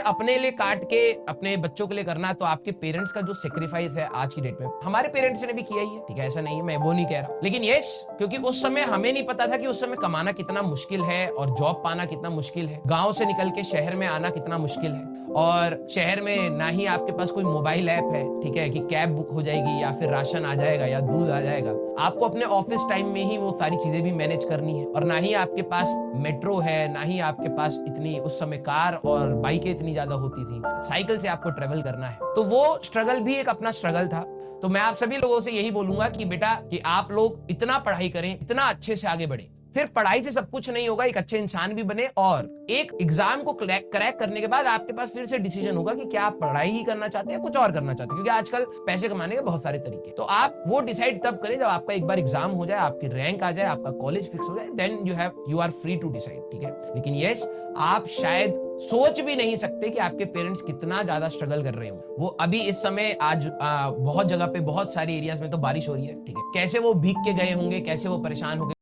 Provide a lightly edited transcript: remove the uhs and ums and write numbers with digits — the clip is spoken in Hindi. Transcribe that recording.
अपने लिए काट के अपने बच्चों के लिए करना, तो आपके पेरेंट्स का जो सेक्रीफाइस है आज की डेट में, हमारे पेरेंट्स ने भी किया ही है, ठीक है, ऐसा नहीं है, मैं वो नहीं कह रहा, लेकिन यस, क्योंकि उस समय हमें नहीं पता था कि उस समय कमाना कितना मुश्किल है और जॉब पाना कितना मुश्किल है, गांव से निकल के शहर में आना कितना मुश्किल है, और शहर में ना ही आपके पास कोई मोबाइल ऐप है, ठीक है, कि कैब बुक हो जाएगी या फिर राशन आ जाएगा या दूध आ जाएगा, आपको अपने ऑफिस टाइम में ही वो सारी चीजें भी मैनेज करनी है, और ना ही आपके पास मेट्रो है, ना ही आपके पास इतनी उस समय कार और बाइकें इतनी ज्यादा होती थी, साइकिल से आपको ट्रेवल करना है, तो वो स्ट्रगल भी एक अपना स्ट्रगल था। तो मैं आप सभी लोगों से यही बोलूंगा कि बेटा, कि आप लोग इतना पढ़ाई करें, इतना अच्छे से आगे बढ़े। फिर पढ़ाई से सब कुछ नहीं होगा, एक अच्छे इंसान भी बने, और एक एग्जाम को क्रैक करने के बाद आपके पास फिर से डिसीजन होगा कि क्या आप पढ़ाई ही करना चाहते हैं, कुछ और करना चाहते हैं, क्योंकि आजकल पैसे कमाने के बहुत सारे तरीके। तो आप वो डिसाइड तब करें जब आपका एक बार एग्जाम हो जाए, आपकी रैंक आ जाए, आपका कॉलेज फिक्स हो जाए, then you are free to decide, ठीक है। लेकिन यस, आप शायद सोच भी नहीं सकते कि आपके पेरेंट्स कितना ज्यादा स्ट्रगल कर रहे हो। वो अभी इस समय आज बहुत जगह पे, बहुत सारे एरियाज में तो बारिश हो रही है, ठीक है, कैसे वो भीग के गए होंगे, कैसे वो परेशान हो